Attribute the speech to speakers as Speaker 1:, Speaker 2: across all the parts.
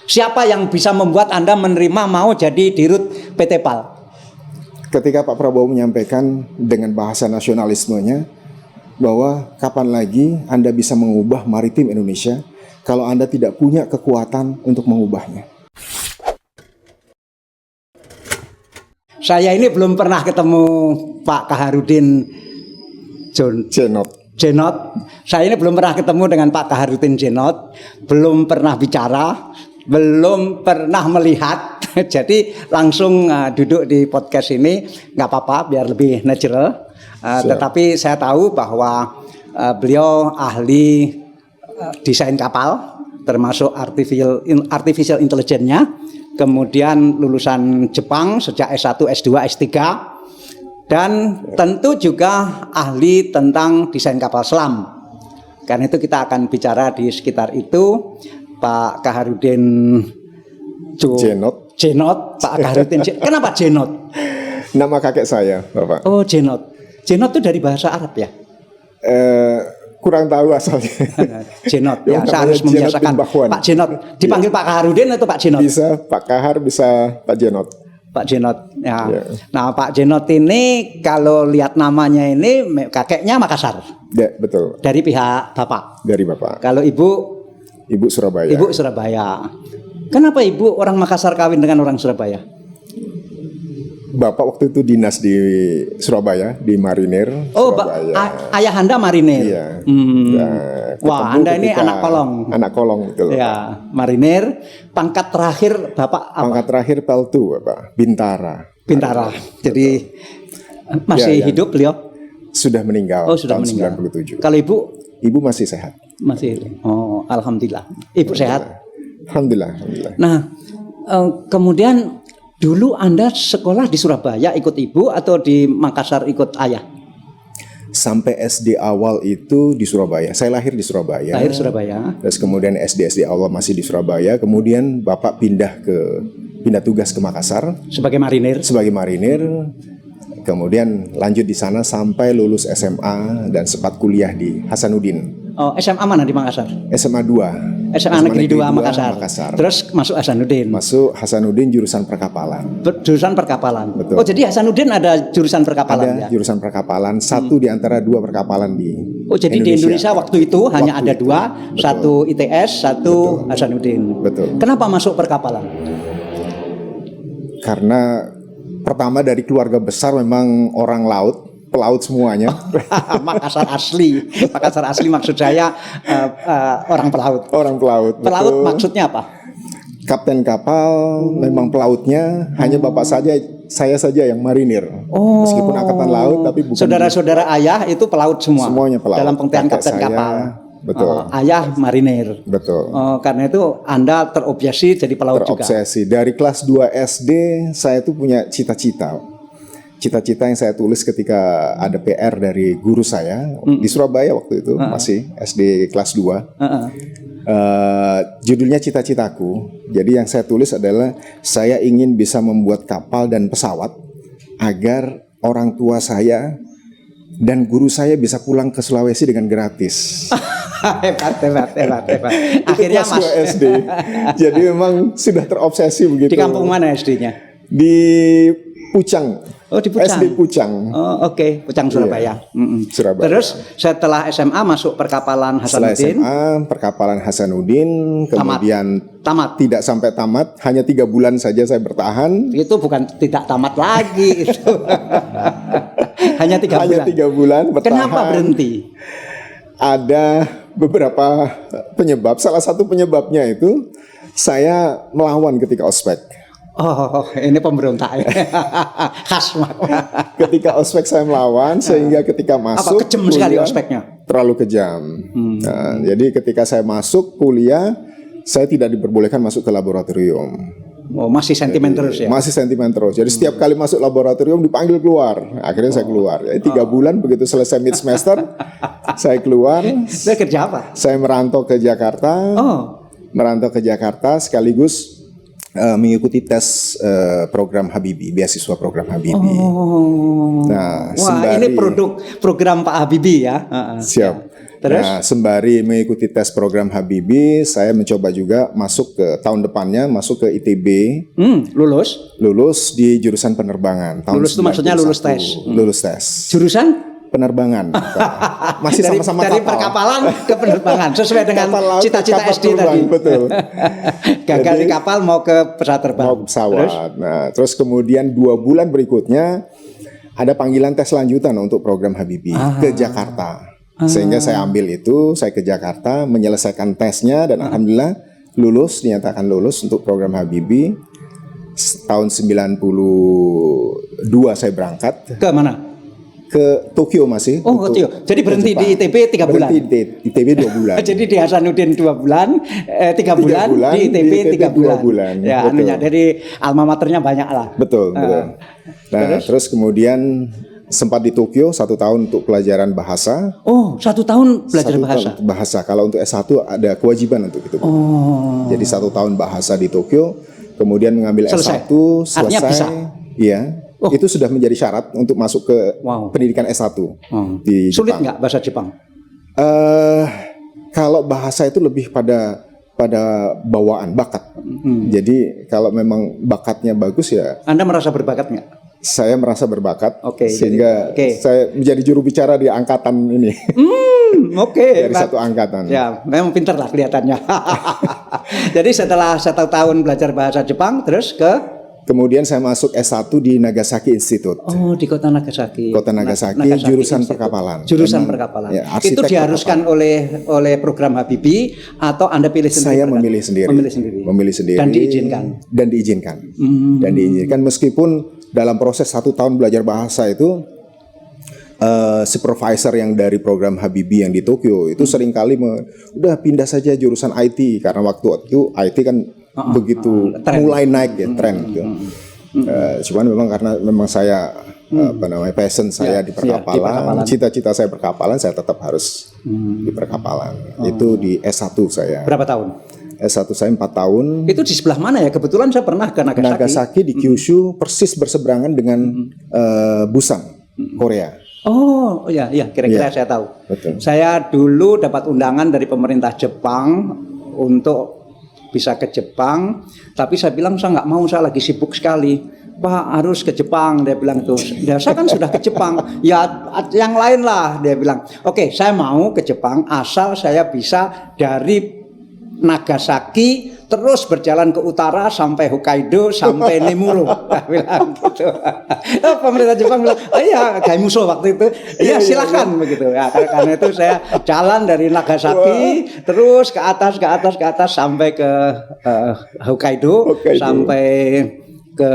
Speaker 1: Siapa yang bisa membuat Anda menerima mau jadi dirut PT PAL?
Speaker 2: Ketika Pak Prabowo menyampaikan dengan bahasa nasionalismenya bahwa kapan lagi Anda bisa mengubah maritim Indonesia kalau Anda tidak punya kekuatan untuk mengubahnya.
Speaker 1: Saya ini belum pernah ketemu Pak Kaharudin Jenot. Saya ini belum pernah ketemu dengan Pak Kaharudin Jenot, belum pernah bicara, belum pernah melihat. Jadi langsung duduk di podcast ini, nggak apa-apa biar lebih natural. Tetapi saya tahu bahwa beliau ahli desain kapal, termasuk artificial intelligence-nya. Kemudian lulusan Jepang sejak S1, S2, S3. Dan tentu juga ahli tentang desain kapal selam. Karena itu kita akan bicara di sekitar itu. Pak Kaharudin Jenot, Pak Kaharudin. Kenapa Jenot?
Speaker 2: Nama kakek saya, Bapak.
Speaker 1: Oh, Jenot. Jenot itu dari bahasa Arab ya?
Speaker 2: Kurang tahu asalnya.
Speaker 1: Jenot, ya saya harus membiasakan. Pak Jenot, dipanggil Pak Kaharudin atau Pak Jenot?
Speaker 2: Bisa Pak Kahar, bisa Pak Jenot.
Speaker 1: Pak Jenot, ya. Nah, Pak Jenot ini kalau lihat namanya ini kakeknya Makassar.
Speaker 2: Ya, betul.
Speaker 1: Dari pihak Bapak.
Speaker 2: Dari Bapak.
Speaker 1: Kalau Ibu
Speaker 2: Surabaya.
Speaker 1: Ibu Surabaya. Kenapa Ibu orang Makassar kawin dengan orang Surabaya?
Speaker 2: Bapak waktu itu dinas di Surabaya, di Marinir.
Speaker 1: Oh, ayah Anda marinir.
Speaker 2: Iya.
Speaker 1: Wah, Anda ini anak kolong.
Speaker 2: Anak kolong, betul.
Speaker 1: Ya, marinir. Pangkat terakhir Bapak apa?
Speaker 2: Pangkat terakhir Peltu, Bapak. Bintara.
Speaker 1: Jadi masih hidup beliau?
Speaker 2: Sudah meninggal.
Speaker 1: Oh, sudah
Speaker 2: tahun
Speaker 1: meninggal.
Speaker 2: 97.
Speaker 1: Kalau Ibu?
Speaker 2: Ibu masih sehat.
Speaker 1: Masih. Oh, alhamdulillah. Ibu sehat?
Speaker 2: Alhamdulillah.
Speaker 1: Nah, kemudian dulu Anda sekolah di Surabaya ikut Ibu atau di Makassar ikut ayah?
Speaker 2: Sampai SD awal itu di Surabaya. Saya lahir di Surabaya.
Speaker 1: Lahir Surabaya.
Speaker 2: Terus kemudian SD awal masih di Surabaya. Kemudian Bapak pindah tugas ke Makassar
Speaker 1: sebagai marinir.
Speaker 2: Kemudian lanjut di sana sampai lulus SMA dan sempat kuliah di Hasanuddin.
Speaker 1: Oh, SMA mana di Makassar?
Speaker 2: SMA 2.
Speaker 1: SMA Negeri 2 Makassar. Terus masuk
Speaker 2: Hasanuddin jurusan perkapalan.
Speaker 1: Jurusan perkapalan.
Speaker 2: Betul.
Speaker 1: Oh, jadi Hasanuddin ada jurusan perkapalan
Speaker 2: ada jurusan perkapalan, satu di antara dua perkapalan di
Speaker 1: jadi
Speaker 2: Indonesia.
Speaker 1: di Indonesia waktu itu hanya ada dua, satu ITS, satu Hasanuddin.
Speaker 2: Betul.
Speaker 1: Kenapa masuk perkapalan?
Speaker 2: Karena pertama dari keluarga besar memang orang pelaut semuanya.
Speaker 1: Makassar asli maksud saya orang pelaut.
Speaker 2: Pelaut
Speaker 1: betul. Maksudnya apa?
Speaker 2: Kapten kapal memang pelautnya, hanya bapak saya saja yang marinir. Meskipun angkatan laut tapi bukan.
Speaker 1: Saudara-saudara ayah itu pelaut semua.
Speaker 2: Semuanya pelaut.
Speaker 1: Dalam pengertian kapten kapal.
Speaker 2: Betul.
Speaker 1: Ayah marinir.
Speaker 2: Betul.
Speaker 1: Karena itu Anda terobsesi jadi pelaut juga.
Speaker 2: Dari kelas 2 SD saya tuh punya cita-cita yang saya tulis ketika ada PR dari guru saya di Surabaya waktu itu, masih SD kelas 2. Judulnya Cita-citaku. Jadi yang saya tulis adalah saya ingin bisa membuat kapal dan pesawat agar orang tua saya dan guru saya bisa pulang ke Sulawesi dengan gratis.
Speaker 1: Hebat. Akhirnya
Speaker 2: kelas 2 SD. Jadi memang sudah terobsesi begitu.
Speaker 1: Di kampung mana SD-nya?
Speaker 2: Di Pucang.
Speaker 1: Oh, di Pucang.
Speaker 2: SD Pucang.
Speaker 1: Oh, oke. Pucang Surabaya.
Speaker 2: Surabaya.
Speaker 1: Terus setelah SMA masuk perkapalan Hasanuddin.
Speaker 2: Setelah SMA perkapalan Hasanuddin, kemudian
Speaker 1: tamat.
Speaker 2: Tidak sampai tamat, hanya 3 bulan saja saya bertahan.
Speaker 1: Itu bukan tidak tamat lagi itu. Hanya 3 bulan.
Speaker 2: Hanya 3 bulan bertahan.
Speaker 1: Kenapa berhenti?
Speaker 2: Ada beberapa penyebab. Salah satu penyebabnya itu saya melawan ketika ospek.
Speaker 1: Oh, ini pemberontak ya. Khas.
Speaker 2: Ketika ospek saya melawan, sehingga ketika masuk
Speaker 1: kejam sekali ospeknya?
Speaker 2: Terlalu kejam. Nah, jadi ketika saya masuk kuliah, saya tidak diperbolehkan masuk ke laboratorium.
Speaker 1: Oh, masih sentimen terus ya?
Speaker 2: Masih sentimen terus. Jadi setiap kali masuk laboratorium dipanggil keluar. Akhirnya saya keluar. Jadi 3 bulan begitu selesai mid semester, saya keluar.
Speaker 1: Saya kerja apa?
Speaker 2: Saya merantau ke Jakarta. Merantau ke Jakarta sekaligus mengikuti tes program Habibie, beasiswa program Habibie.
Speaker 1: Nah, wah, ini program Pak Habibie ya.
Speaker 2: Siap.
Speaker 1: Terus?
Speaker 2: Nah, sembari mengikuti tes program Habibie, saya mencoba juga masuk ke tahun depannya masuk ke ITB.
Speaker 1: Lulus?
Speaker 2: Lulus di jurusan penerbangan. Tahun
Speaker 1: Lulus itu maksudnya lulus tes.
Speaker 2: Lulus tes.
Speaker 1: Jurusan?
Speaker 2: Penerbangan. Masih sama-sama
Speaker 1: dari
Speaker 2: kapal.
Speaker 1: perkapalan ke penerbangan sesuai dengan
Speaker 2: Kapal laut,
Speaker 1: cita-cita
Speaker 2: kapal
Speaker 1: SD
Speaker 2: terbang,
Speaker 1: tadi.
Speaker 2: Betul.
Speaker 1: Gagal di kapal mau ke pesawat terbang.
Speaker 2: Mau pesawat. Terus kemudian 2 bulan berikutnya ada panggilan tes lanjutan untuk program Habibie ke Jakarta. Sehingga saya ambil itu, saya ke Jakarta menyelesaikan tesnya dan alhamdulillah lulus, dinyatakan lulus untuk program Habibie. Tahun 92 saya berangkat.
Speaker 1: Ke mana?
Speaker 2: Ke Tokyo masih.
Speaker 1: Oh, ke Tokyo. Jadi berhenti di ITB 3 bulan.
Speaker 2: Berhenti di ITB 2 bulan.
Speaker 1: Jadi di Hasanuddin 2 bulan, 3 bulan, di ITB 3 bulan. Ya, anunya dari alma maternya banyak lah.
Speaker 2: Betul. Nah, terus kemudian sempat di Tokyo 1 tahun untuk pelajaran bahasa.
Speaker 1: Oh, 1 tahun belajar bahasa.
Speaker 2: Bahasa. Kalau untuk S1 ada kewajiban untuk itu.
Speaker 1: Oh.
Speaker 2: Jadi 1 tahun bahasa di Tokyo, kemudian mengambil
Speaker 1: selesai.
Speaker 2: S1, selesai.
Speaker 1: Artinya bisa.
Speaker 2: Iya. Itu sudah menjadi syarat untuk masuk ke pendidikan S1 di
Speaker 1: Sulit
Speaker 2: Jepang.
Speaker 1: nggak bahasa Jepang?
Speaker 2: Kalau bahasa itu lebih pada bawaan, bakat. Jadi kalau memang bakatnya bagus ya.
Speaker 1: Anda merasa berbakat nggak?
Speaker 2: Saya merasa berbakat, sehingga
Speaker 1: jadi,
Speaker 2: saya menjadi juru bicara di angkatan ini. Dari satu angkatan.
Speaker 1: Ya, memang pintar lah kelihatannya. Jadi setelah 1 tahun belajar bahasa Jepang, terus
Speaker 2: Kemudian saya masuk S1 di Nagasaki Institute.
Speaker 1: Oh, di kota Nagasaki.
Speaker 2: Kota Nagasaki jurusan Institute. Perkapalan.
Speaker 1: Jurusan perkapalan. Ya, itu diharuskan oleh program Habibie atau Anda pilih sendiri?
Speaker 2: Saya memilih sendiri. Memilih sendiri.
Speaker 1: Dan diizinkan.
Speaker 2: Dan diizinkan meskipun dalam proses 1 tahun belajar bahasa itu supervisor yang dari program Habibie yang di Tokyo itu seringkali udah pindah saja jurusan IT karena waktu itu IT kan begitu mulai naik ya tren gitu. Cuman memang karena saya passion saya di perkapalan, cita-cita saya perkapalan, saya tetap harus di perkapalan. Itu di S1 saya.
Speaker 1: Berapa tahun?
Speaker 2: S1 saya 4 tahun.
Speaker 1: Itu di sebelah mana ya? Kebetulan saya pernah ke Nagasaki.
Speaker 2: Nagasaki di Kyushu, persis berseberangan dengan Busan, Korea.
Speaker 1: Oh ya, kira-kira saya tahu.
Speaker 2: Betul.
Speaker 1: Saya dulu dapat undangan dari pemerintah Jepang untuk bisa ke Jepang, tapi saya bilang saya nggak mau, saya lagi sibuk sekali. Pak, harus ke Jepang, dia bilang tuh. Ya, saya kan sudah ke Jepang. Ya yang lain lah, dia bilang. Oke, saya mau ke Jepang asal saya bisa dari Nagasaki terus berjalan ke utara sampai Hokkaido sampai Nemuro. Dia bilang gitu. Pemerintah Jepang bilang, oh iya, Gaimuso waktu itu. Ya silakan begitu. Ya, karena itu saya jalan dari Nagasaki terus ke atas sampai ke Hokkaido. Sampai ke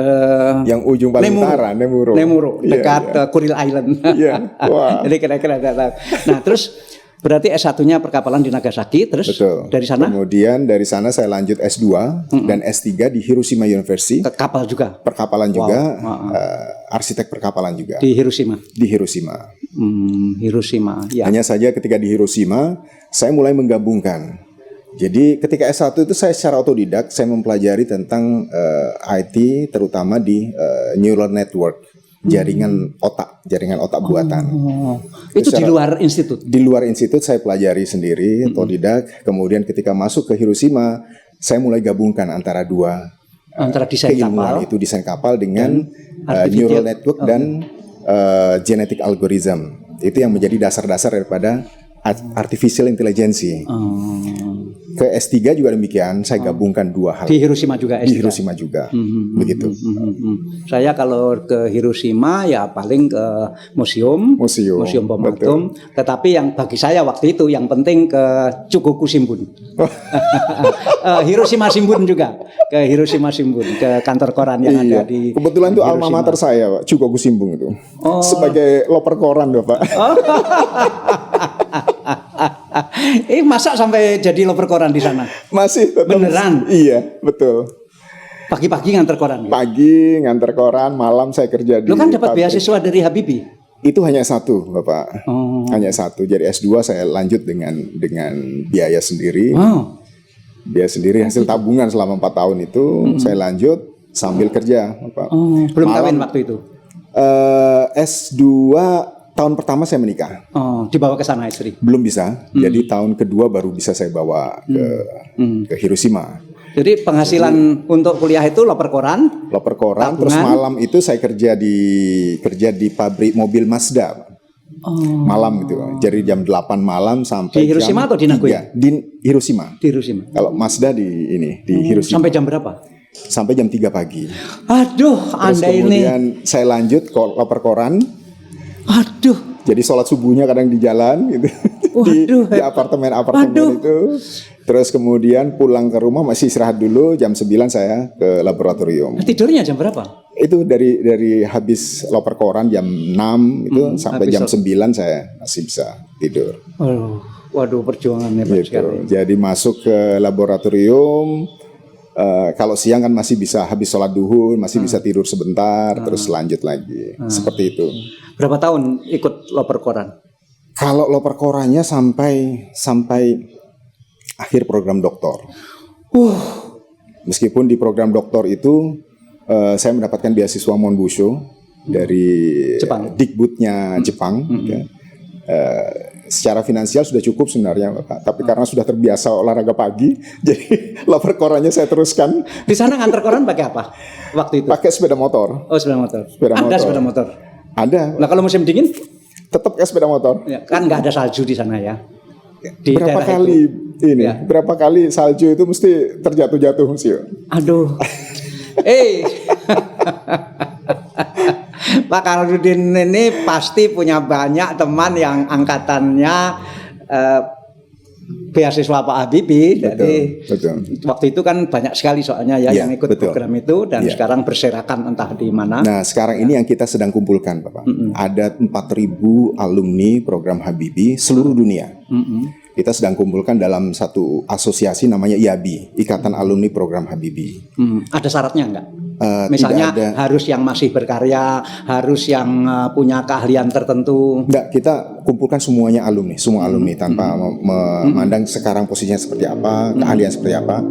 Speaker 2: yang ujung paling utara,
Speaker 1: Nemuro dekat Kuril Island. Jadi kira-kira. Nah, terus berarti S1-nya perkapalan di Nagasaki, terus
Speaker 2: betul.
Speaker 1: Dari sana?
Speaker 2: Kemudian dari sana saya lanjut S2 dan S3 di Hiroshima University.
Speaker 1: Kapal juga?
Speaker 2: Perkapalan juga, arsitek perkapalan juga.
Speaker 1: Di Hiroshima?
Speaker 2: Di Hiroshima.
Speaker 1: Hiroshima, ya.
Speaker 2: Hanya saja ketika di Hiroshima, saya mulai menggabungkan. Jadi ketika S1 itu saya secara otodidak, saya mempelajari tentang IT, terutama di neural network. Jaringan otak buatan.
Speaker 1: Itu di luar institut?
Speaker 2: Di luar institut saya pelajari sendiri, otodidak. Kemudian ketika masuk ke Hiroshima, saya mulai gabungkan antara
Speaker 1: desain
Speaker 2: keilmuan
Speaker 1: kapal.
Speaker 2: Itu desain kapal dengan neural network dan genetic algorithm. Itu yang menjadi dasar-dasar daripada artificial intelligence. Ke S3 juga demikian, saya gabungkan 2 hal.
Speaker 1: Di Hiroshima juga S3?
Speaker 2: Di Hiroshima juga, begitu.
Speaker 1: Saya kalau ke Hiroshima ya paling ke museum bom atom. Tetapi yang bagi saya waktu itu yang penting ke Chugoku Shimbun. Hiroshima Shimbun juga, ke Hiroshima Shimbun, ke kantor koran yang ada di.
Speaker 2: Kebetulan itu alma mater saya, Pak, Chugoku Shimbun itu. Sebagai loper koran, Bapak.
Speaker 1: Masa sampai jadi loper koran di sana?
Speaker 2: Masih tetap.
Speaker 1: Beneran?
Speaker 2: Iya, betul.
Speaker 1: Pagi-pagi nganter koran? Gitu?
Speaker 2: Pagi nganter koran, malam saya kerja di.
Speaker 1: Lo kan dapat beasiswa dari Habibie?
Speaker 2: Itu hanya 1, Bapak. Hanya 1. Jadi S2 saya lanjut dengan biaya sendiri. Biaya sendiri hasil tabungan selama 4 tahun itu saya lanjut sambil kerja, Bapak.
Speaker 1: Belum kawin waktu itu?
Speaker 2: S2 tahun pertama saya menikah.
Speaker 1: Oh, dibawa ke sana istri.
Speaker 2: Belum bisa. Jadi tahun kedua baru bisa saya bawa ke Hiroshima.
Speaker 1: Jadi penghasilan untuk kuliah itu loper koran,
Speaker 2: Terus malam itu saya kerja di pabrik mobil Mazda. Malam gitu. Jadi jam 8 malam sampai
Speaker 1: di Hiroshima
Speaker 2: jam
Speaker 1: atau di Nagoya?
Speaker 2: 3. Di Hiroshima.
Speaker 1: Di Hiroshima.
Speaker 2: Kalau Mazda di Hiroshima.
Speaker 1: Sampai jam berapa?
Speaker 2: Sampai jam 3 pagi.
Speaker 1: Aduh,
Speaker 2: Terus
Speaker 1: Anda ini.
Speaker 2: kemudian saya lanjut loper koran.
Speaker 1: Aduh.
Speaker 2: Jadi sholat subuhnya kadang di jalan gitu. di apartemen itu. Terus kemudian pulang ke rumah masih istirahat dulu, jam 9 saya ke laboratorium.
Speaker 1: Tidurnya jam berapa?
Speaker 2: Itu dari habis loper koran jam 6 itu sampai jam 9 saya masih bisa tidur.
Speaker 1: Waduh, perjuangannya banyak
Speaker 2: Gitu.
Speaker 1: sekali.
Speaker 2: Jadi masuk ke laboratorium, kalau siang kan masih bisa habis sholat duhur, masih bisa tidur sebentar, terus lanjut lagi. Seperti itu.
Speaker 1: Berapa tahun ikut loper koran?
Speaker 2: Kalau loper korannya sampai akhir program doktor. Meskipun di program doktor itu saya mendapatkan beasiswa Monbusho dari
Speaker 1: Jepang.
Speaker 2: Dikbudnya Jepang. Ya. Secara finansial sudah cukup sebenarnya, Bapak. Tapi karena sudah terbiasa olahraga pagi, jadi loper korannya saya teruskan.
Speaker 1: Di sana ngantar koran pakai apa waktu itu?
Speaker 2: Pakai sepeda motor.
Speaker 1: Oh, sepeda motor.
Speaker 2: Sepeda motor.
Speaker 1: Sepeda motor.
Speaker 2: Ada.
Speaker 1: Nah, kalau musim dingin,
Speaker 2: Tetap pakai sepeda motor.
Speaker 1: ya, kan nggak ada salju di sana ya. Di
Speaker 2: Berapa
Speaker 1: daerah
Speaker 2: kali
Speaker 1: itu.
Speaker 2: ini?
Speaker 1: Ya.
Speaker 2: Berapa kali salju itu mesti terjatuh-jatuh sih.
Speaker 1: Aduh. Pak Kamarudin ini pasti punya banyak teman yang angkatannya beasiswa Pak Habibie. Jadi
Speaker 2: Betul.
Speaker 1: waktu itu kan banyak sekali soalnya ya,
Speaker 2: Ya,
Speaker 1: yang ikut
Speaker 2: betul.
Speaker 1: program itu dan
Speaker 2: Ya.
Speaker 1: sekarang berserakan entah di mana.
Speaker 2: Nah, sekarang ini yang kita sedang kumpulkan, Bapak. Ada 4.000 alumni program Habibie seluruh dunia. Kita sedang kumpulkan dalam satu asosiasi namanya IABI, Ikatan Alumni Program Habibie.
Speaker 1: Ada syaratnya enggak?
Speaker 2: tidak
Speaker 1: Misalnya
Speaker 2: ada.
Speaker 1: harus yang masih berkarya, harus yang punya keahlian tertentu.
Speaker 2: Enggak, kita kumpulkan semuanya alumni, semua alumni tanpa memandang sekarang posisinya seperti apa, keahlian seperti apa.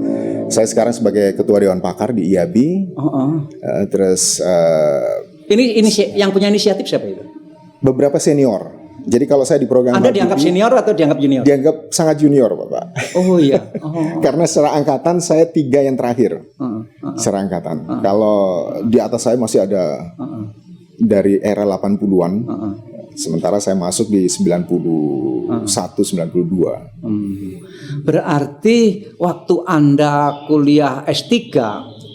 Speaker 2: Saya sekarang sebagai ketua dewan pakar di IABI. Terus
Speaker 1: Ini yang punya inisiatif siapa itu?
Speaker 2: beberapa senior. Jadi kalau saya di program
Speaker 1: Anda
Speaker 2: Habibie,
Speaker 1: dianggap senior atau dianggap junior?
Speaker 2: dianggap sangat junior, Bapak.
Speaker 1: Oh iya. Oh.
Speaker 2: Karena secara angkatan saya 3 yang terakhir. Secara angkatan. Kalau di atas saya masih ada dari era 80-an. Sementara saya masuk di 91, 92.
Speaker 1: Berarti waktu Anda kuliah S3,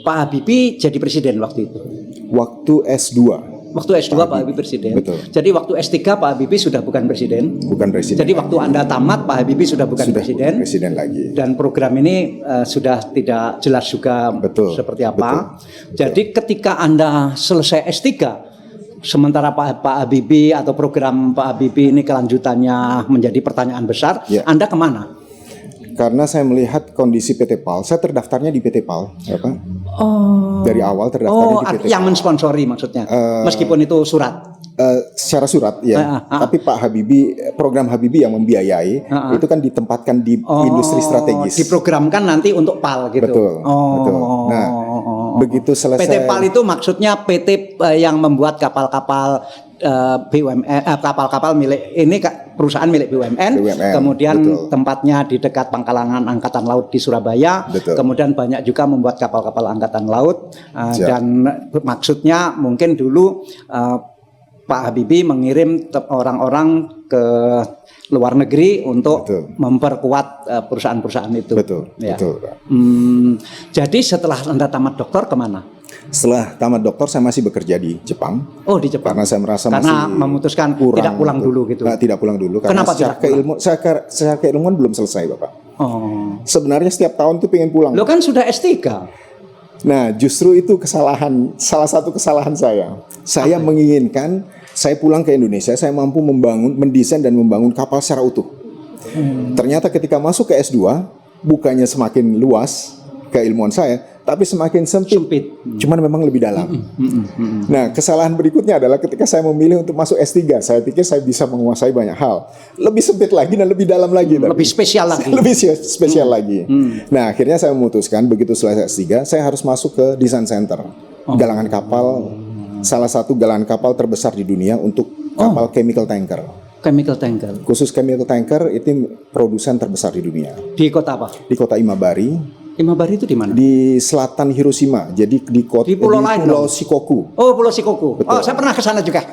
Speaker 1: Pak Habibie jadi presiden waktu itu.
Speaker 2: Waktu S2.
Speaker 1: Waktu S2 Pak Habibie presiden.
Speaker 2: Betul.
Speaker 1: Jadi waktu S3 Pak Habibie sudah bukan presiden.
Speaker 2: Bukan presiden.
Speaker 1: Jadi waktu Anda tamat Pak Habibie sudah bukan presiden.
Speaker 2: Presiden lagi.
Speaker 1: Dan program ini sudah tidak jelas juga seperti apa. Jadi ketika Anda selesai S3, sementara Pak Habibie atau program Pak Habibie ini kelanjutannya menjadi pertanyaan besar, Anda kemana?
Speaker 2: Karena saya melihat kondisi PT PAL, saya terdaftarnya di PT PAL, ya Pak. Dari awal terdaftarnya di PT PAL.
Speaker 1: Yang mensponsori maksudnya, meskipun itu surat.
Speaker 2: Secara surat ya, tapi Pak Habibie, program Habibie yang membiayai, itu kan ditempatkan di industri strategis.
Speaker 1: Diprogramkan nanti untuk PAL gitu.
Speaker 2: Betul, betul. Nah, begitu selesai.
Speaker 1: PT PAL itu maksudnya PT yang membuat kapal-kapal BUMN, kapal-kapal milik ini perusahaan milik BUMN, kemudian betul. Tempatnya di dekat Pangkalan Angkatan Laut di Surabaya, betul. Kemudian banyak juga membuat kapal-kapal angkatan laut dan maksudnya mungkin dulu Pak Habibie mengirim orang-orang ke luar negeri untuk betul. Memperkuat perusahaan-perusahaan itu.
Speaker 2: Betul, ya. Betul.
Speaker 1: Jadi setelah Anda tamat doktor kemana?
Speaker 2: Setelah tamat doktor saya masih bekerja di Jepang.
Speaker 1: Oh, di Jepang.
Speaker 2: Karena saya merasa
Speaker 1: karena
Speaker 2: masih
Speaker 1: memutuskan
Speaker 2: kurang,
Speaker 1: tidak pulang dulu gitu.
Speaker 2: Nah, tidak pulang dulu karena
Speaker 1: kenapa
Speaker 2: secara keilmuan belum selesai, Bapak.
Speaker 1: Oh.
Speaker 2: Sebenarnya setiap tahun tuh pengen pulang.
Speaker 1: Lo kan sudah S3.
Speaker 2: Nah, justru itu salah satu kesalahan saya. Saya menginginkan saya pulang ke Indonesia, saya mampu mendesain dan membangun kapal secara utuh. Ternyata ketika masuk ke S2, bukannya semakin luas keilmuan saya, tapi semakin sempit. Cuman memang lebih dalam. Nah, kesalahan berikutnya adalah ketika saya memilih untuk masuk S3, saya pikir saya bisa menguasai banyak hal. Lebih sempit lagi dan lebih dalam lagi.
Speaker 1: Lebih spesial lagi.
Speaker 2: Lebih spesial lagi. Nah, akhirnya saya memutuskan begitu selesai S3, saya harus masuk ke design center. Galangan kapal, salah satu galangan kapal terbesar di dunia untuk kapal chemical tanker.
Speaker 1: Chemical tanker.
Speaker 2: Khusus chemical tanker itu produsen terbesar di dunia.
Speaker 1: Di kota apa?
Speaker 2: Di kota Imabari.
Speaker 1: Imabari itu di mana?
Speaker 2: Di selatan Hiroshima. Jadi di
Speaker 1: pulau lain
Speaker 2: Pulau
Speaker 1: dong?
Speaker 2: Shikoku.
Speaker 1: Oh, Pulau Shikoku.
Speaker 2: Betul.
Speaker 1: Oh, saya pernah ke sana juga.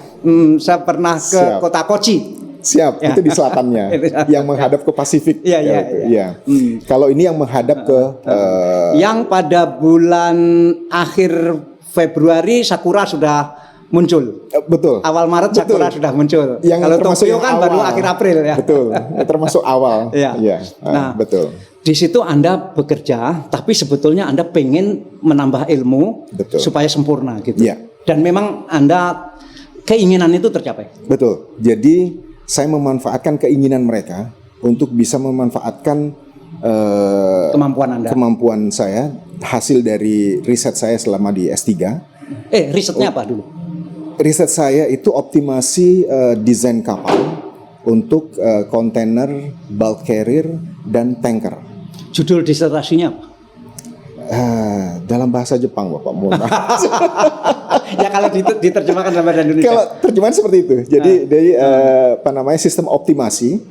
Speaker 1: Saya pernah ke
Speaker 2: Siap.
Speaker 1: kota Kochi.
Speaker 2: Siap,
Speaker 1: Ya.
Speaker 2: itu di selatannya, yang menghadap ke Pasifik.
Speaker 1: Iya, iya,
Speaker 2: itu,
Speaker 1: iya.
Speaker 2: iya. Kalau ini yang menghadap ke
Speaker 1: Yang pada bulan akhir Februari Sakura sudah muncul.
Speaker 2: betul.
Speaker 1: Awal Maret
Speaker 2: Betul.
Speaker 1: Sakura sudah muncul.
Speaker 2: Yang
Speaker 1: Kalau
Speaker 2: termasuk
Speaker 1: Tokyo
Speaker 2: yang
Speaker 1: kan
Speaker 2: awal.
Speaker 1: baru akhir April ya.
Speaker 2: Betul, termasuk awal.
Speaker 1: Iya.
Speaker 2: Iya,
Speaker 1: Nah,
Speaker 2: betul.
Speaker 1: Di situ Anda bekerja, tapi sebetulnya Anda pengen menambah ilmu
Speaker 2: Betul.
Speaker 1: supaya sempurna gitu.
Speaker 2: Iya.
Speaker 1: Dan memang Anda keinginan itu tercapai.
Speaker 2: Betul. Jadi saya memanfaatkan keinginan mereka untuk bisa memanfaatkan kemampuan saya, hasil dari riset saya selama di S3.
Speaker 1: Risetnya apa dulu?
Speaker 2: Riset saya itu optimasi desain kapal untuk kontainer, bulk carrier, dan tanker.
Speaker 1: Judul disertasinya apa?
Speaker 2: Dalam bahasa Jepang, Bapak, mohon maaf.
Speaker 1: Ya kalau diterjemahkan dalam bahasa Indonesia.
Speaker 2: Kalau terjemahan seperti itu, jadi dari sistem optimasi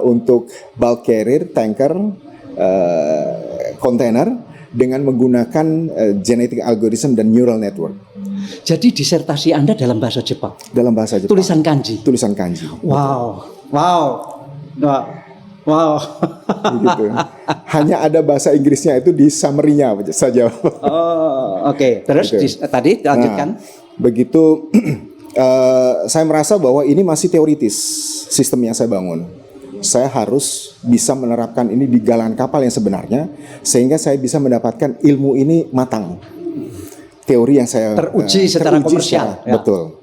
Speaker 2: untuk bulk carrier, tanker, kontainer dengan menggunakan genetic algorithm dan neural network.
Speaker 1: Jadi disertasi Anda dalam bahasa Jepang.
Speaker 2: Dalam bahasa Jepang.
Speaker 1: Tulisan kanji.
Speaker 2: Tulisan kanji.
Speaker 1: Wow.
Speaker 2: Gitu. Hanya ada bahasa Inggrisnya itu di summary-nya saja.
Speaker 1: Oke. Terus
Speaker 2: Gitu.
Speaker 1: tadi lanjutkan.
Speaker 2: Begitu saya merasa bahwa ini masih teoritis sistem yang saya bangun. Saya harus bisa menerapkan ini di galangan kapal yang sebenarnya sehingga saya bisa mendapatkan ilmu ini matang. Teori yang saya
Speaker 1: teruji secara komersial.
Speaker 2: Ya. Betul.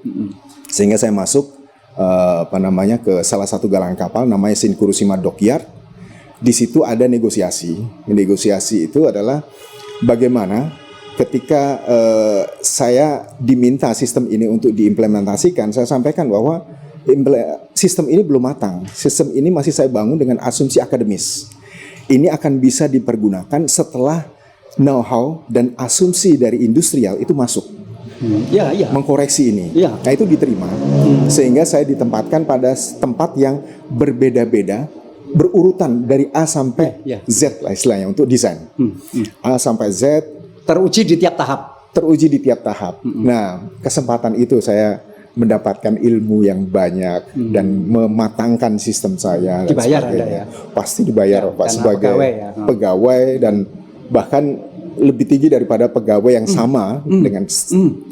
Speaker 2: Sehingga saya masuk ke salah satu galangan kapal namanya Shinkurushima Dockyard. Di situ ada negosiasi. Negosiasi itu adalah bagaimana ketika saya diminta sistem ini untuk diimplementasikan, saya sampaikan bahwa sistem ini belum matang. Sistem ini masih saya bangun dengan asumsi akademis. Ini akan bisa dipergunakan setelah know-how dan asumsi dari industrial itu masuk. Mengkoreksi ini. Nah itu diterima. Sehingga saya ditempatkan pada tempat yang berbeda-beda, berurutan dari A sampai Z lah istilahnya untuk desain. A sampai Z.
Speaker 1: Teruji di tiap tahap.
Speaker 2: Nah, kesempatan itu saya mendapatkan ilmu yang banyak dan mematangkan sistem saya.
Speaker 1: Dibayar Anda ya?
Speaker 2: Pasti dibayar Pak sebagai pegawai dan bahkan lebih tinggi daripada pegawai yang sama dengan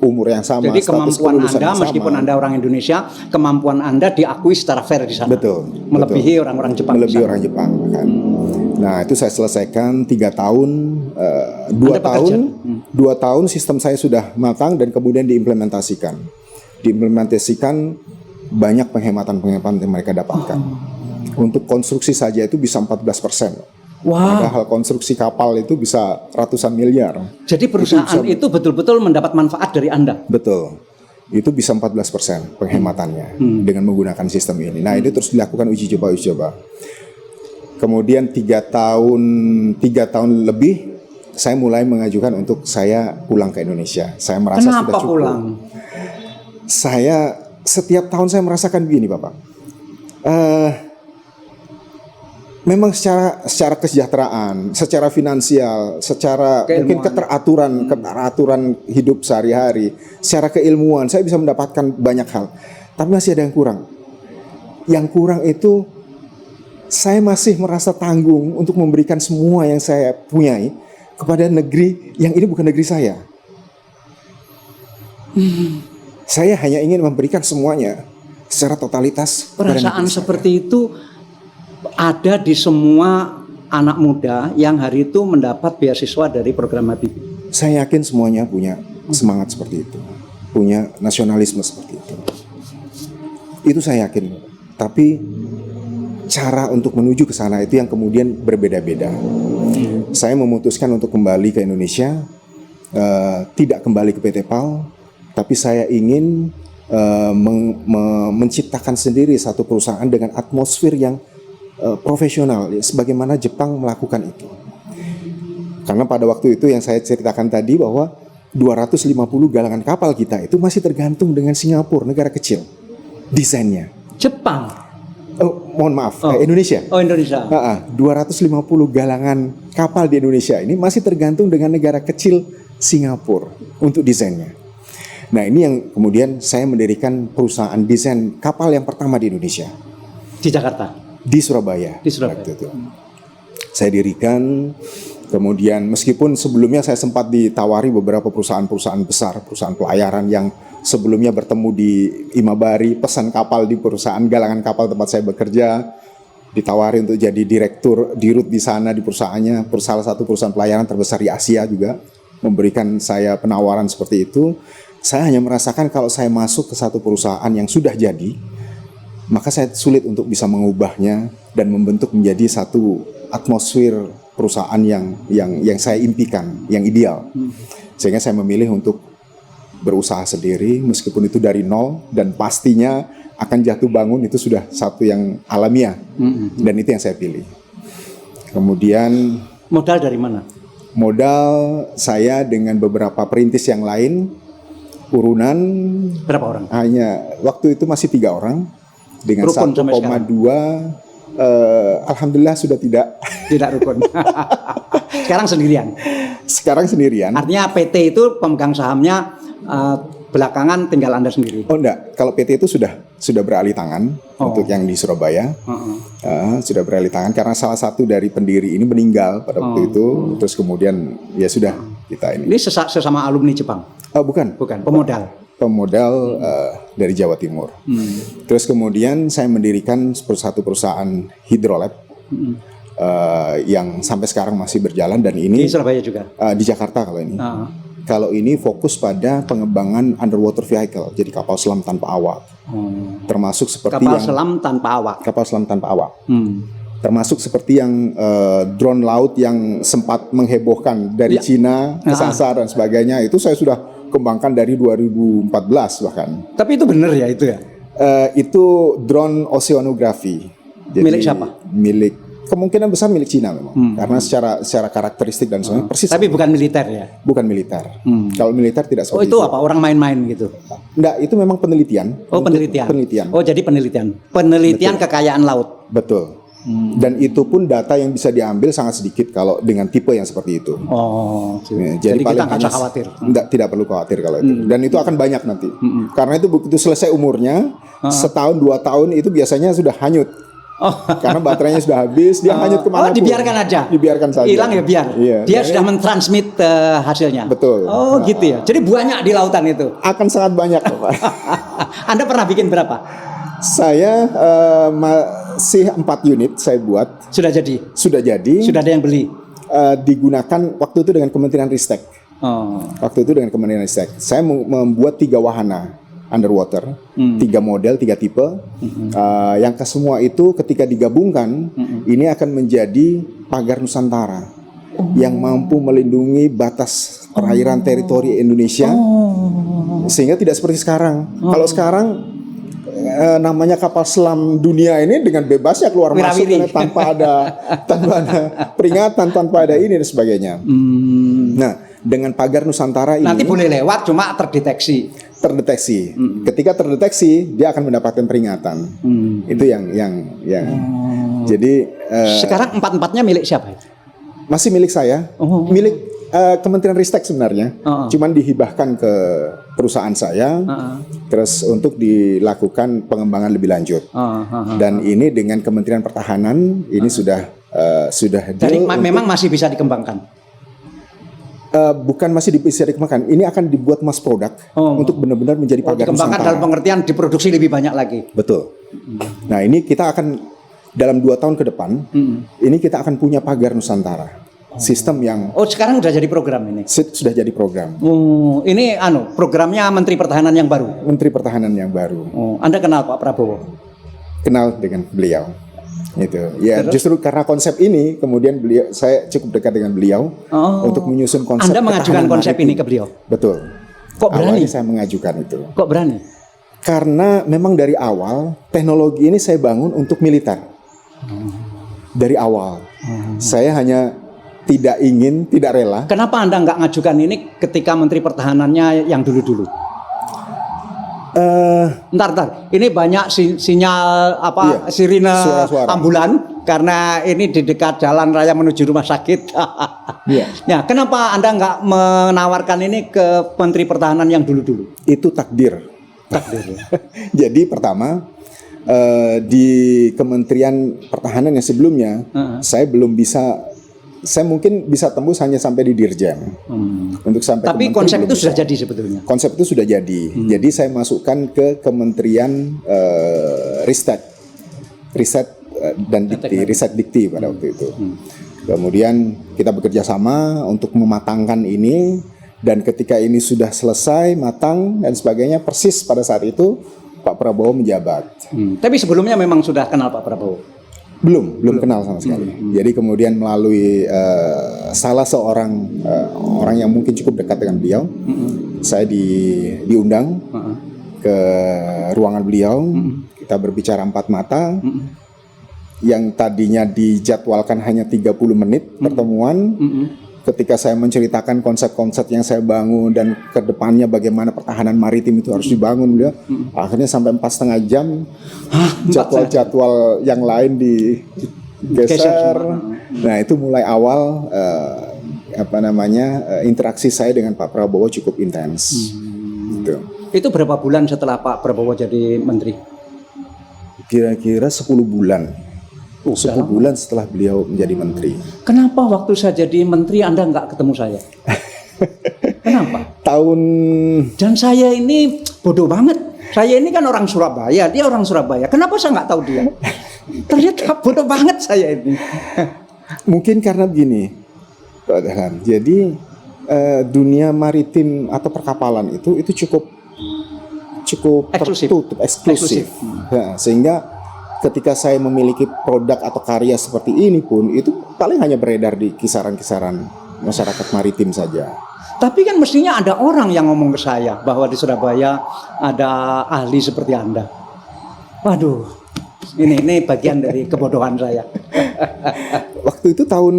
Speaker 2: umur yang sama.
Speaker 1: Jadi kemampuan Anda meskipun Anda orang Indonesia, kemampuan Anda diakui secara fair di sana.
Speaker 2: Betul.
Speaker 1: Melebihi orang-orang Jepang.
Speaker 2: Melebihi orang Jepang kan. Nah itu saya selesaikan 3 tahun, 2 tahun sistem saya sudah matang dan kemudian diimplementasikan. Banyak penghematan yang mereka dapatkan. Untuk konstruksi saja itu bisa 14%. Padahal konstruksi kapal itu bisa ratusan miliar.
Speaker 1: Jadi perusahaan itu betul-betul mendapat manfaat dari Anda?
Speaker 2: Betul. Itu bisa 14% penghematannya dengan menggunakan sistem ini. Nah itu terus dilakukan uji coba. Kemudian 3 tahun lebih saya mulai mengajukan untuk saya pulang ke Indonesia. Saya merasa sudah cukup.
Speaker 1: Pulang?
Speaker 2: Saya setiap tahun saya merasakan begini, Bapak. Memang secara kesejahteraan, secara finansial, secara mungkin keteraturan hidup sehari-hari, secara keilmuan saya bisa mendapatkan banyak hal. Tapi masih ada yang kurang. Yang kurang itu saya masih merasa tanggung untuk memberikan semua yang saya punyai kepada negeri yang ini bukan negeri saya. Saya hanya ingin memberikan semuanya secara totalitas.
Speaker 1: Perasaan seperti itu ada di semua anak muda yang hari itu mendapat beasiswa dari program Habibie.
Speaker 2: Saya yakin semuanya punya semangat seperti itu, punya nasionalisme seperti itu. Itu saya yakin. Tapi cara untuk menuju ke sana itu yang kemudian berbeda-beda. Saya memutuskan untuk kembali ke Indonesia, tidak kembali ke PT PAL, tapi saya ingin menciptakan sendiri satu perusahaan dengan atmosfer yang profesional, sebagaimana Jepang melakukan itu. Karena pada waktu itu yang saya ceritakan tadi bahwa 250 galangan kapal kita itu masih tergantung dengan Singapura, negara kecil. desainnya.
Speaker 1: Jepang.
Speaker 2: Oh, mohon maaf,
Speaker 1: Oh.
Speaker 2: Indonesia.
Speaker 1: Oh, Indonesia.
Speaker 2: 250 galangan kapal di Indonesia ini masih tergantung dengan negara kecil Singapura untuk desainnya. Nah, ini yang kemudian saya mendirikan perusahaan desain kapal yang pertama di Indonesia.
Speaker 1: Di Jakarta.
Speaker 2: Di Surabaya.
Speaker 1: Di Surabaya.
Speaker 2: Waktu itu. Saya dirikan, kemudian meskipun sebelumnya saya sempat ditawari beberapa perusahaan-perusahaan besar, perusahaan pelayaran yang sebelumnya bertemu di Imabari, pesan kapal di perusahaan galangan kapal tempat saya bekerja, ditawari untuk jadi direktur dirut di sana di perusahaannya, salah satu perusahaan pelayaran terbesar di Asia juga, memberikan saya penawaran seperti itu. Saya hanya merasakan kalau saya masuk ke satu perusahaan yang sudah jadi, maka saya sulit untuk bisa mengubahnya dan membentuk menjadi satu atmosfer perusahaan yang saya impikan, yang ideal. Sehingga saya memilih untuk berusaha sendiri meskipun itu dari nol, dan pastinya akan jatuh bangun itu sudah satu yang alamiah. Dan itu yang saya pilih. Kemudian
Speaker 1: modal dari mana?
Speaker 2: Modal saya dengan beberapa perintis yang lain, urunan
Speaker 1: Berapa orang?
Speaker 2: hanya waktu itu masih 3 orang dengan
Speaker 1: Rukun sampai
Speaker 2: 1,2. Alhamdulillah sudah tidak.
Speaker 1: Tidak rukun. Sekarang sendirian.
Speaker 2: Sekarang sendirian.
Speaker 1: Artinya PT itu pemegang sahamnya belakangan tinggal Anda sendiri.
Speaker 2: Oh enggak, kalau PT itu sudah beralih tangan untuk yang di Surabaya. Sudah beralih tangan karena salah satu dari pendiri ini meninggal pada waktu itu. Terus kemudian ya sudah kita ini.
Speaker 1: Ini sesama alumni Jepang.
Speaker 2: Bukan.
Speaker 1: Bukan, pemodal.
Speaker 2: Pemodal dari Jawa Timur. Terus kemudian saya mendirikan satu perusahaan hidrolab yang sampai sekarang masih berjalan, dan ini
Speaker 1: Di Surabaya juga.
Speaker 2: di Jakarta kalau ini. Kalau ini fokus pada pengembangan underwater vehicle, jadi kapal selam tanpa awak. Termasuk seperti
Speaker 1: Kapal selam tanpa awak.
Speaker 2: Kapal selam tanpa awak. Termasuk seperti yang drone laut yang sempat menghebohkan dari Cina ke Sasar dan sebagainya, itu saya sudah kembangkan dari 2014 bahkan.
Speaker 1: Tapi itu benar ya itu ya?
Speaker 2: Itu drone oceanography. Jadi,
Speaker 1: milik siapa?
Speaker 2: Kemungkinan besar milik Cina memang, karena secara karakteristik dan sebagainya persis.
Speaker 1: Tapi bukan militer ya?
Speaker 2: Bukan militer. Kalau militer tidak seperti
Speaker 1: itu apa? Orang main-main gitu?
Speaker 2: Enggak, itu memang penelitian.
Speaker 1: Oh, penelitian.
Speaker 2: Oh,
Speaker 1: jadi penelitian. Penelitian betul. Kekayaan laut.
Speaker 2: Betul. Dan itu pun data yang bisa diambil sangat sedikit kalau dengan tipe yang seperti itu.
Speaker 1: Oh,
Speaker 2: jadi
Speaker 1: kita nggak usah khawatir.
Speaker 2: Tidak perlu khawatir kalau itu. Dan itu akan banyak nanti. Karena itu begitu selesai umurnya, setahun 2 tahun itu biasanya sudah hanyut. Karena baterainya sudah habis, dia hanyut kemana pun.
Speaker 1: Dibiarkan aja.
Speaker 2: Dibiarkan saja.
Speaker 1: Hilang ya biar.
Speaker 2: Iya.
Speaker 1: Dia sudah mentransmit hasilnya.
Speaker 2: Betul.
Speaker 1: Oh gitu ya. Jadi banyak di lautan itu.
Speaker 2: Akan sangat banyak, Pak.
Speaker 1: Anda pernah bikin berapa?
Speaker 2: Saya masih 4 unit saya buat.
Speaker 1: Sudah jadi?
Speaker 2: Sudah jadi.
Speaker 1: Sudah ada yang beli?
Speaker 2: Digunakan waktu itu dengan Kementerian Ristek. Waktu itu dengan Kementerian Ristek. Saya membuat 3 wahana underwater, 3 model, 3 tipe. Yang kesemua itu ketika digabungkan, ini akan menjadi pagar Nusantara yang mampu melindungi batas perairan teritori Indonesia, sehingga tidak seperti sekarang. Kalau sekarang namanya kapal selam dunia ini dengan bebasnya keluar masuk tanpa ada peringatan, tanpa ada ini dan sebagainya. Nah, dengan pagar Nusantara ini
Speaker 1: nanti boleh lewat, cuma terdeteksi.
Speaker 2: Ketika terdeteksi, dia akan mendapatkan peringatan. Itu yang jadi
Speaker 1: sekarang 4-4-nya milik siapa?
Speaker 2: Masih milik saya, milik Kementerian Ristek sebenarnya, cuman dihibahkan ke perusahaan saya, terus untuk dilakukan pengembangan lebih lanjut. Dan ini dengan Kementerian Pertahanan ini sudah
Speaker 1: jadi memang masih bisa dikembangkan.
Speaker 2: Bukan masih bisa dikembangkan, ini akan dibuat mass product untuk benar-benar menjadi pagar
Speaker 1: dikembangkan
Speaker 2: Nusantara.
Speaker 1: Dalam pengertian diproduksi lebih banyak lagi.
Speaker 2: Betul. Nah, ini kita akan dalam 2 tahun ke depan, ini kita akan punya pagar Nusantara. Sistem yang
Speaker 1: sekarang sudah jadi program ini.
Speaker 2: Sudah jadi program.
Speaker 1: Ini programnya Menteri Pertahanan yang baru.
Speaker 2: Menteri Pertahanan yang baru.
Speaker 1: Anda kenal Pak Prabowo?
Speaker 2: Kenal dengan beliau. Itu. Ya, terus? Justru karena konsep ini kemudian saya cukup dekat dengan beliau untuk menyusun konsep.
Speaker 1: Anda mengajukan konsep ini ke beliau?
Speaker 2: Betul.
Speaker 1: Kok berani?
Speaker 2: Awalnya saya mengajukan itu.
Speaker 1: Kok berani?
Speaker 2: Karena memang dari awal teknologi ini saya bangun untuk militer. Dari awal. Saya hanya tidak rela.
Speaker 1: Kenapa Anda nggak ngajukan ini ketika Menteri Pertahanannya yang dulu-dulu? Ntar. Ini banyak sinyal
Speaker 2: Iya,
Speaker 1: sirine
Speaker 2: suara-suara.
Speaker 1: ambulan karena ini di dekat jalan raya menuju rumah sakit.
Speaker 2: Iya.
Speaker 1: Ya, kenapa Anda nggak menawarkan ini ke Menteri Pertahanan yang dulu-dulu?
Speaker 2: Itu takdir.
Speaker 1: Takdir.
Speaker 2: Jadi pertama di Kementerian Pertahanan yang sebelumnya saya belum bisa. Saya mungkin bisa tembus hanya sampai di Dirjen. Untuk sampai
Speaker 1: Tapi
Speaker 2: ke menteri
Speaker 1: konsep
Speaker 2: belum
Speaker 1: itu
Speaker 2: bisa.
Speaker 1: sudah jadi sebetulnya.
Speaker 2: Konsep itu sudah jadi. Jadi saya masukkan ke Kementerian Riset dan Dikti, Riset Dikti pada waktu itu. Kemudian kita bekerja sama untuk mematangkan ini, dan ketika ini sudah selesai, matang dan sebagainya, persis pada saat itu Pak Prabowo menjabat.
Speaker 1: Tapi sebelumnya memang sudah kenal Pak Prabowo.
Speaker 2: Belum kenal sama sekali. Jadi kemudian melalui salah seorang orang yang mungkin cukup dekat dengan beliau, saya diundang ke ruangan beliau. Kita berbicara empat mata. Yang tadinya dijadwalkan hanya 30 menit pertemuan. Ketika saya menceritakan konsep-konsep yang saya bangun dan ke depannya bagaimana pertahanan maritim itu harus dibangun, beliau akhirnya sampai 4,5 jam. Jadwal-jadwal yang lain digeser. Nah, itu mulai awal interaksi saya dengan Pak Prabowo cukup intens. Gitu.
Speaker 1: Itu berapa bulan setelah Pak Prabowo jadi menteri?
Speaker 2: Kira-kira 10 bulan. 10 bulan setelah beliau menjadi menteri.
Speaker 1: Kenapa waktu saya jadi menteri Anda nggak ketemu saya? Kenapa? Dan saya ini bodoh banget. Saya ini kan orang Surabaya, dia orang Surabaya. Kenapa saya nggak tahu dia? Ternyata bodoh banget saya ini.
Speaker 2: Mungkin karena begini, Pak Dahlan. Jadi dunia maritim atau perkapalan itu cukup tertutup, eksklusif. Nah, sehingga ketika saya memiliki produk atau karya seperti ini pun, itu paling hanya beredar di kisaran-kisaran masyarakat maritim saja.
Speaker 1: Tapi kan mestinya ada orang yang ngomong ke saya bahwa di Surabaya ada ahli seperti Anda. Waduh, ini bagian dari kebodohan saya.
Speaker 2: Waktu itu tahun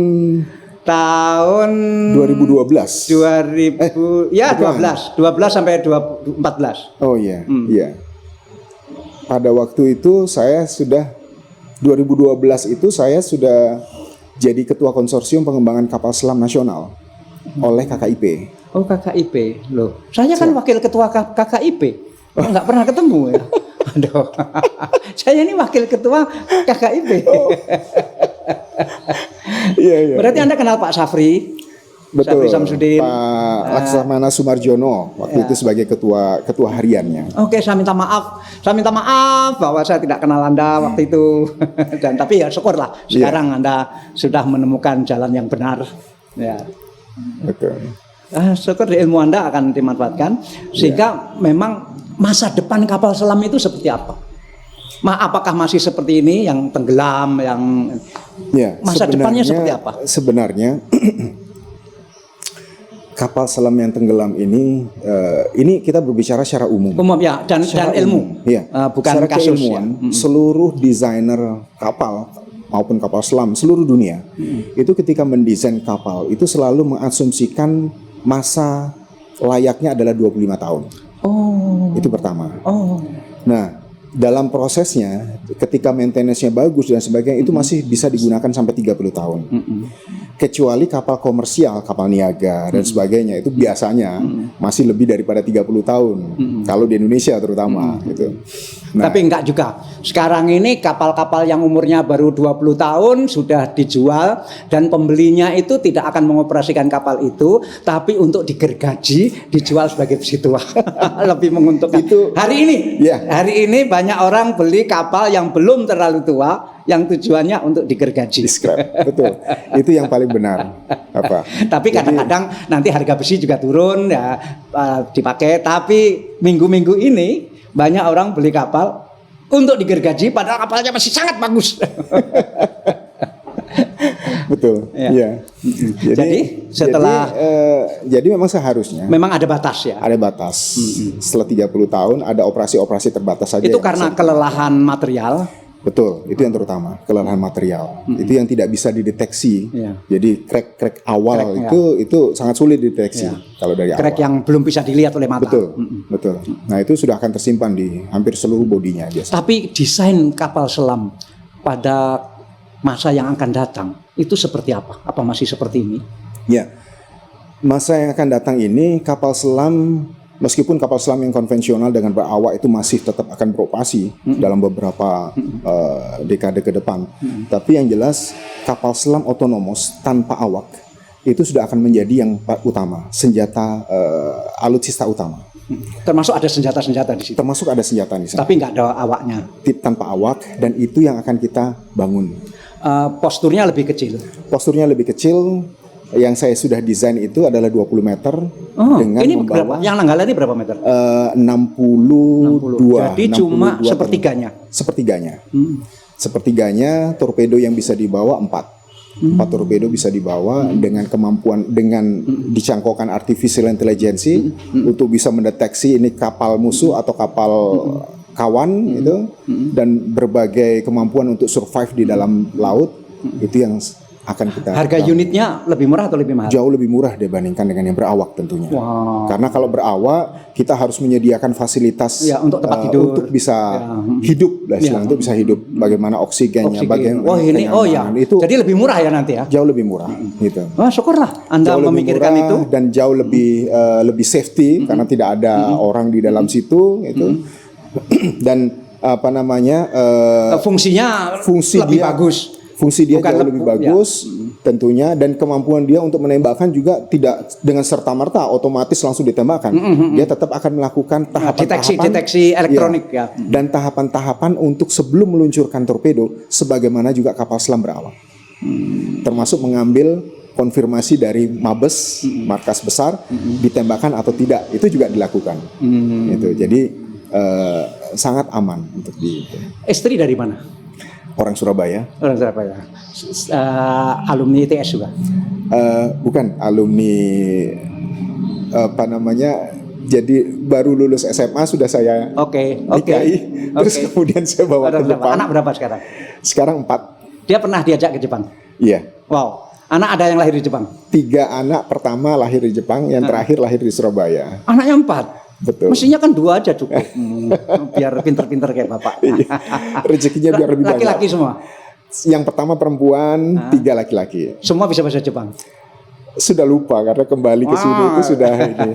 Speaker 2: 2012.
Speaker 1: 12 sampai 14.
Speaker 2: Oh iya, iya. Pada waktu itu saya sudah 2012 itu saya sudah jadi ketua konsorsium pengembangan kapal selam nasional oleh KKIP.
Speaker 1: Oh, KKIP. Loh, saya kan wakil ketua KKIP. Nggak pernah ketemu ya. Aduh. Saya ini wakil ketua KKIP.
Speaker 2: Iya.
Speaker 1: Berarti Anda kenal Pak Safri?
Speaker 2: Betul.
Speaker 1: Safri Samsudin.
Speaker 2: Pak Laksamana Sumarjono waktu itu sebagai ketua hariannya.
Speaker 1: Oke, saya minta maaf. Saya minta maaf bahwa saya tidak kenal Anda waktu itu. Dan tapi ya syukurlah sekarang Anda sudah menemukan jalan yang benar. Ya.
Speaker 2: Betul.
Speaker 1: Syukur ilmu Anda akan dimanfaatkan sehingga memang masa depan kapal selam itu seperti apa? Apakah masih seperti ini yang tenggelam, yang masa depannya seperti apa?
Speaker 2: Sebenarnya kapal selam yang tenggelam ini kita berbicara secara umum.
Speaker 1: Ya, dan ilmu.
Speaker 2: Iya.
Speaker 1: Bukan
Speaker 2: secara
Speaker 1: kasus
Speaker 2: keilmuan,
Speaker 1: ya.
Speaker 2: Seluruh desainer kapal maupun kapal selam seluruh dunia itu ketika mendesain kapal itu selalu mengasumsikan masa layaknya adalah 25 tahun.
Speaker 1: Oh.
Speaker 2: Itu pertama.
Speaker 1: Oh.
Speaker 2: Nah, dalam prosesnya ketika maintenance-nya bagus dan sebagainya itu masih bisa digunakan sampai 30 tahun. Kecuali kapal komersial, kapal niaga dan sebagainya itu biasanya masih lebih daripada 30 tahun. Kalau di Indonesia terutama gitu. Nah,
Speaker 1: tapi enggak juga. Sekarang ini kapal-kapal yang umurnya baru 20 tahun sudah dijual dan pembelinya itu tidak akan mengoperasikan kapal itu, tapi untuk digergaji dijual sebagai besi tua. Lebih menguntungkan.
Speaker 2: Itu
Speaker 1: hari ini.
Speaker 2: Ya.
Speaker 1: Hari ini banyak orang beli kapal yang belum terlalu tua yang tujuannya untuk digergaji.
Speaker 2: Di-scrap. Betul. Itu yang paling benar.
Speaker 1: Tapi kadang-kadang nanti harga besi juga turun ya dipakai, tapi minggu-minggu ini banyak orang beli kapal untuk digergaji padahal kapalnya masih sangat bagus.
Speaker 2: Betul. Ya.
Speaker 1: Jadi setelah
Speaker 2: jadi memang seharusnya
Speaker 1: memang ada batas ya.
Speaker 2: Ada batas. Setelah 30 tahun ada operasi-operasi terbatas saja.
Speaker 1: Itu karena kelelahan material.
Speaker 2: Betul, itu yang terutama, kelelahan material. Itu yang tidak bisa dideteksi.
Speaker 1: Iya.
Speaker 2: Jadi crack awal
Speaker 1: Crack,
Speaker 2: itu sangat sulit dideteksi kalau dari
Speaker 1: Crack
Speaker 2: awal.
Speaker 1: yang belum bisa dilihat oleh mata.
Speaker 2: Betul, betul. Nah, itu sudah akan tersimpan di hampir seluruh bodinya biasa.
Speaker 1: Tapi desain kapal selam pada masa yang akan datang itu seperti apa? Apa masih seperti ini?
Speaker 2: Ya, masa yang akan datang ini kapal selam, meskipun kapal selam yang konvensional dengan berawak itu masih tetap akan beroperasi dalam beberapa dekade ke depan. Tapi yang jelas kapal selam otonomos tanpa awak itu sudah akan menjadi yang utama, senjata alutsista utama.
Speaker 1: Termasuk ada senjata-senjata di situ.
Speaker 2: Termasuk ada senjata di sana.
Speaker 1: Tapi nggak ada awaknya.
Speaker 2: Tanpa awak, dan itu yang akan kita bangun.
Speaker 1: Posturnya lebih kecil.
Speaker 2: Posturnya lebih kecil. Yang saya sudah desain itu adalah 20 meter dengan
Speaker 1: ini
Speaker 2: membawa
Speaker 1: berapa? Yang Nanggala ini berapa meter?
Speaker 2: 62.
Speaker 1: Jadi cuma
Speaker 2: 62
Speaker 1: sepertiganya.
Speaker 2: Sepertiganya. Sepertiganya torpedo yang bisa dibawa 4 torpedo bisa dibawa dengan kemampuan, dengan dicangkokkan artificial intelligence untuk bisa mendeteksi ini kapal musuh atau kapal kawan itu, dan berbagai kemampuan untuk survive di dalam laut. Itu yang akan kita
Speaker 1: Harga unitnya lebih murah atau lebih mahal?
Speaker 2: jauh lebih murah dibandingkan dengan yang berawak tentunya.
Speaker 1: Wow.
Speaker 2: Karena kalau berawak kita harus menyediakan fasilitas
Speaker 1: Ya, untuk tempat tidur,
Speaker 2: untuk bisa hidup, untuk bisa hidup. Bagaimana oksigennya, bagaimana
Speaker 1: ini
Speaker 2: kenyamanan. Itu
Speaker 1: jadi lebih murah ya nanti ya?
Speaker 2: jauh lebih murah. Gitu.
Speaker 1: Wah, syukurlah Anda
Speaker 2: Jauh lebih
Speaker 1: memikirkan
Speaker 2: murah
Speaker 1: itu.
Speaker 2: dan jauh lebih safety karena tidak ada orang di dalam situ itu. Dan apa namanya
Speaker 1: Fungsinya
Speaker 2: fungsi
Speaker 1: lebih
Speaker 2: dia
Speaker 1: bagus.
Speaker 2: Fungsi dia
Speaker 1: Bukan
Speaker 2: jauh lebih bagus tentunya, dan kemampuan dia untuk menembakkan juga tidak dengan serta-merta otomatis langsung ditembakkan. Dia tetap akan melakukan tahapan-tahapan
Speaker 1: deteksi elektronik ya.
Speaker 2: dan tahapan-tahapan untuk sebelum meluncurkan torpedo, sebagaimana juga kapal selam berawak. Termasuk mengambil konfirmasi dari mabes, markas besar, ditembakkan atau tidak, itu juga dilakukan. Gitu. Jadi sangat aman untuk
Speaker 1: Istri dari mana?
Speaker 2: orang Surabaya.
Speaker 1: Orang Surabaya. Alumni ITS juga.
Speaker 2: Bukan alumni apa namanya. Jadi baru lulus SMA sudah saya nikahi. Terus kemudian saya bawa ke Jepang.
Speaker 1: Anak berapa sekarang?
Speaker 2: Sekarang 4.
Speaker 1: Dia pernah diajak ke Jepang?
Speaker 2: Iya.
Speaker 1: Wow. Anak ada yang lahir di Jepang?
Speaker 2: 3 anak pertama lahir di Jepang, yang terakhir lahir di Surabaya.
Speaker 1: Anaknya 4?
Speaker 2: Betul.
Speaker 1: Mestinya kan 2 aja cukup. Biar pinter-pinter kayak bapak.
Speaker 2: Rezekinya biar lebih banyak.
Speaker 1: Laki-laki semua?
Speaker 2: Yang pertama perempuan, 3 laki-laki.
Speaker 1: Semua bisa bahasa Jepang?
Speaker 2: Sudah lupa karena kembali ke sini itu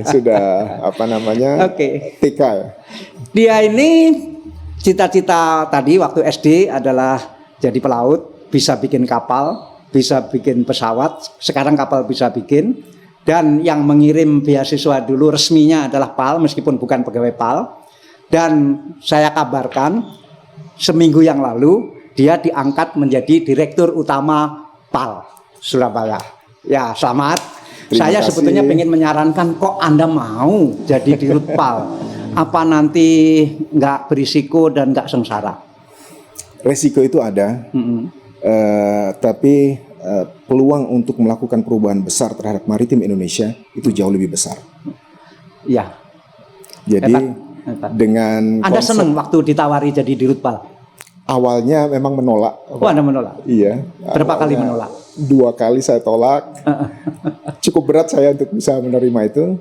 Speaker 2: sudah apa namanya TK. Dia
Speaker 1: ini cita-cita tadi waktu SD adalah jadi pelaut, bisa bikin kapal, bisa bikin pesawat. Sekarang kapal bisa bikin. Dan yang mengirim beasiswa dulu resminya adalah PAL, meskipun bukan pegawai PAL. Dan saya kabarkan seminggu yang lalu dia diangkat menjadi Direktur Utama PAL Surabaya. Ya, selamat. Saya sebetulnya pengen menyarankan, kok Anda mau jadi Dirut PAL? Apa nanti nggak berisiko dan nggak sengsara?
Speaker 2: Resiko itu ada, tapi peluang untuk melakukan perubahan besar terhadap maritim Indonesia itu jauh lebih besar.
Speaker 1: Ya.
Speaker 2: Jadi
Speaker 1: hebat.
Speaker 2: Dengan
Speaker 1: Anda senang waktu ditawari jadi Dirut PAL?
Speaker 2: Awalnya memang menolak.
Speaker 1: Oh, Anda menolak?
Speaker 2: Iya.
Speaker 1: Berapa kali menolak?
Speaker 2: 2 kali saya tolak. Cukup berat saya untuk bisa menerima itu.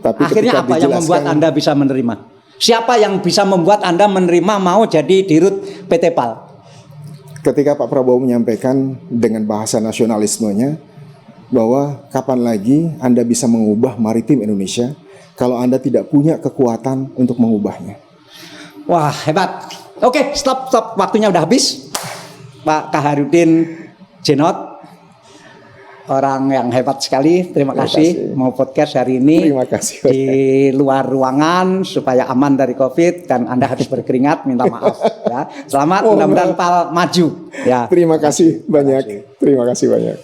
Speaker 2: Tapi
Speaker 1: akhirnya apa yang membuat Anda bisa menerima? Siapa yang bisa membuat Anda menerima mau jadi Dirut PT PAL?
Speaker 2: Ketika Pak Prabowo menyampaikan dengan bahasa nasionalismenya bahwa kapan lagi Anda bisa mengubah maritim Indonesia kalau Anda tidak punya kekuatan untuk mengubahnya.
Speaker 1: Wah, hebat. Oke, stop. Waktunya udah habis. Pak Kaharudin Jenot, orang yang hebat sekali. Terima kasih mau podcast hari ini.
Speaker 2: Terima kasih.
Speaker 1: Di luar ruangan supaya aman dari COVID dan Anda harus berkeringat, minta maaf ya. Selamat, mudah-mudahan PAL maju ya.
Speaker 2: Terima kasih banyak. Terima kasih banyak.